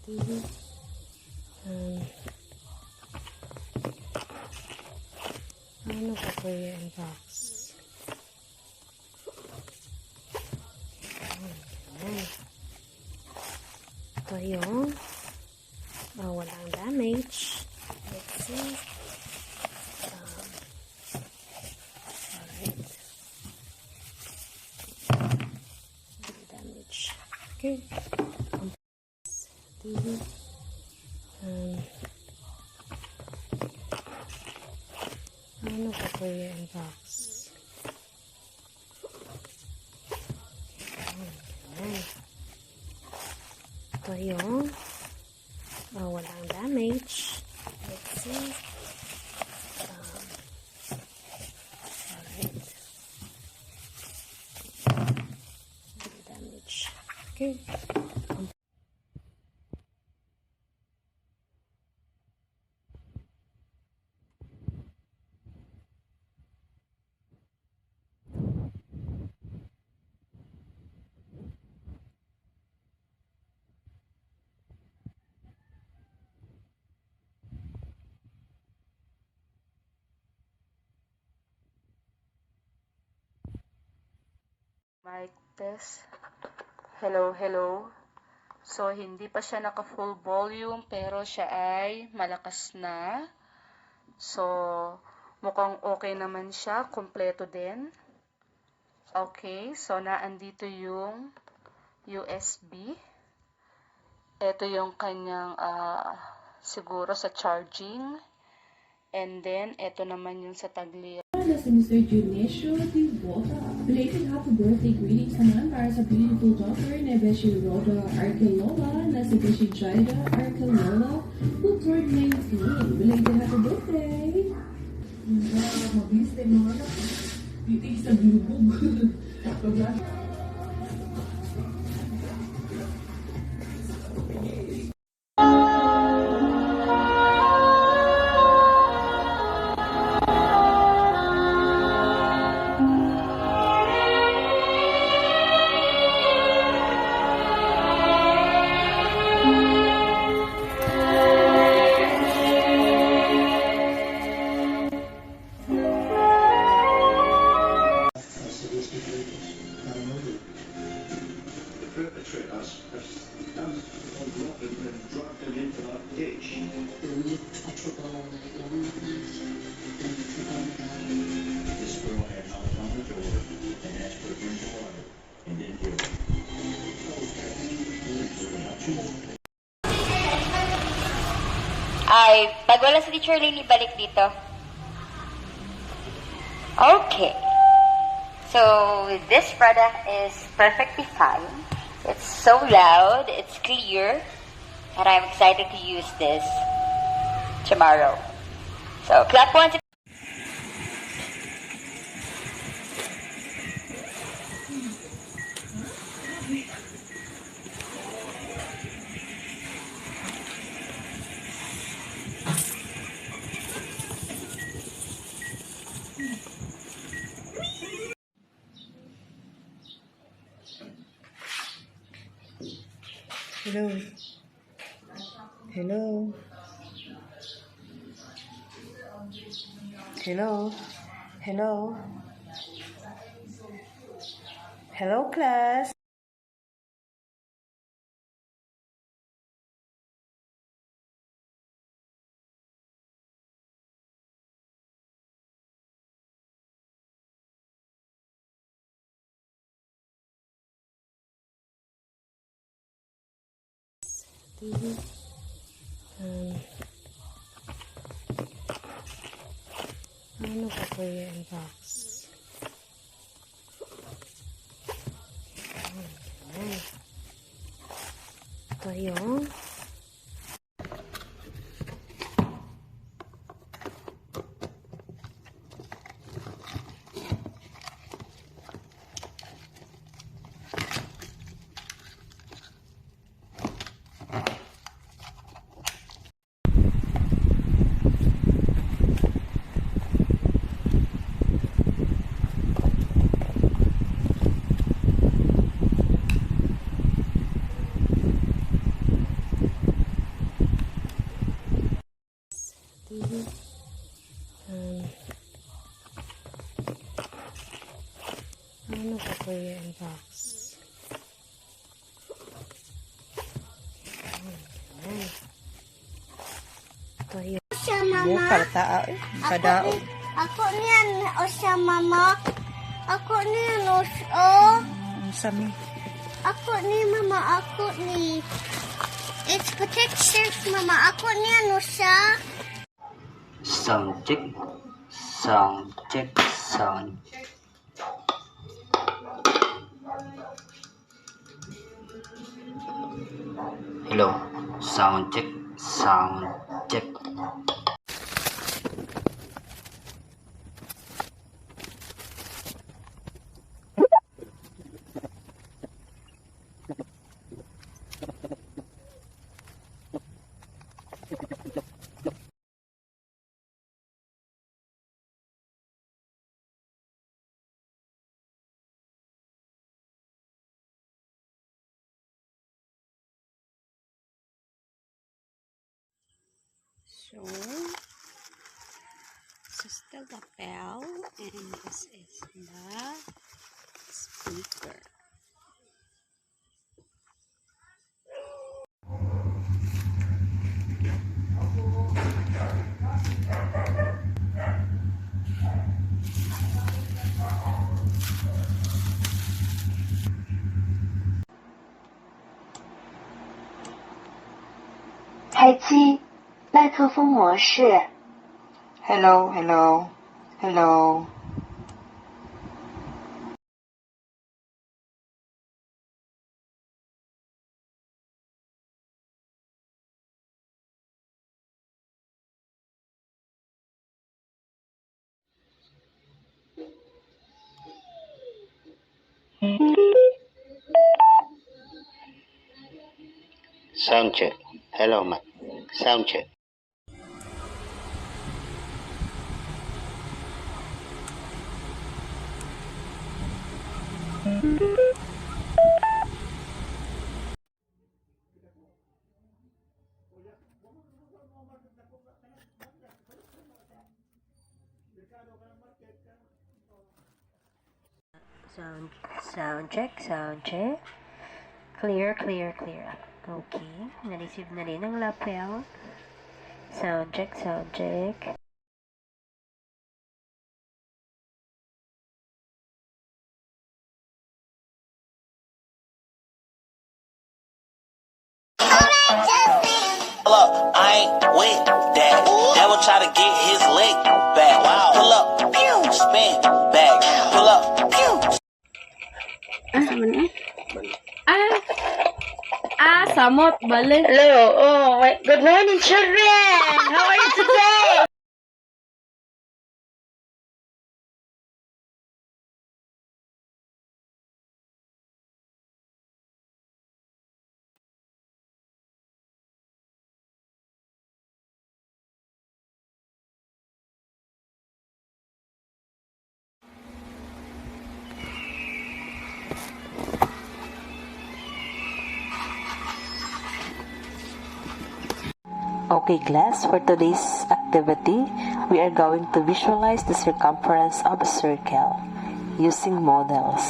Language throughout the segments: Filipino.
Ano pa po yung box? Ito yung walang damage. Let's see. Alright. Damage. Okay. Ano pa po yung box? Ito yung walang damage. Let's see. Alright. Damage. Okay. Mic test. Hello, hello. So, hindi pa siya naka full volume pero siya ay malakas na. So, mukhang okay naman siya. Kompleto din. Okay, so naandito yung USB. Ito yung kanyang siguro sa charging. And then, ito naman yung sa tagli. Mr. Junesio Diwata. Belated happy birthday greetings naman para sa beautiful daughter na Beshi Roda Arkelola na si Beshi Jaida Arkelola who turned 19. Belated happy birthday! Mabilis tayo mga anak. Titig sa bilubog. Ay, pag wala si Teacher Lily, balik dito. Okay. So, this product is perfectly fine. It's so loud, it's clear, and I'm excited to use this tomorrow. So, clap once. Hello. Hello. Hello. Hello. Hello, class. Ano pa po yung box? Ito yung box. Ayan. Ito yun. Siya, mama. Ako niyan, o siya, mama. Ako niyan, o. Sami. Ako ni, mama. Ako ni. It's protection, mama. Ako niyan, o siya. Sound check, sound check, sound. Hello, sound check, sound check. So, this is the lapel and this is the speaker. Hello, hello, hello. Sound check. Hello, Mac. Sound check. Sound check, sound check. Clear, clear, clear. Okay, na-receive na rin ang lapel. Sound check, sound check. Pull up, I ain't with that. Devil try to get his leg back. Wow. Pull up, pew, spin back. Pull up, pew. Samot, balik. Hello, good morning, children! How are you today? Okay class, for today's activity, we are going to visualize the circumference of a circle using models.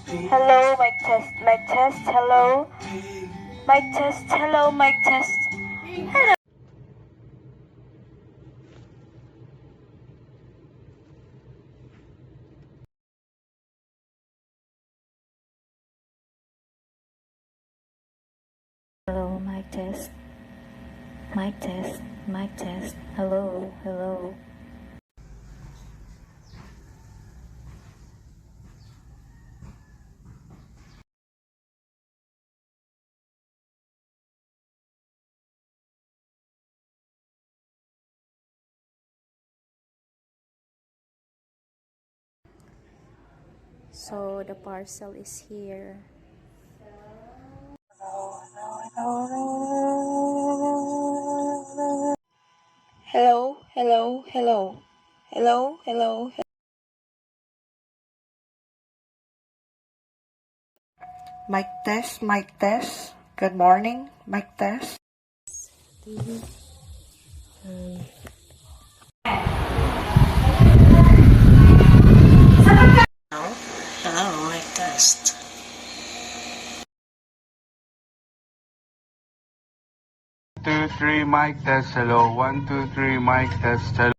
Hello, mic test, hello. Mic test, hello, mic test. Hello, mic test. Mic test, mic test. Hello, hello. So the parcel is here. Hello, hello, hello. Hello, hello, hello. Mic test, mic test. Good morning, mic test. Hello, mic test. 1, 2, 3, mic test. Hello. 1, 2, 3, mic test. Hello.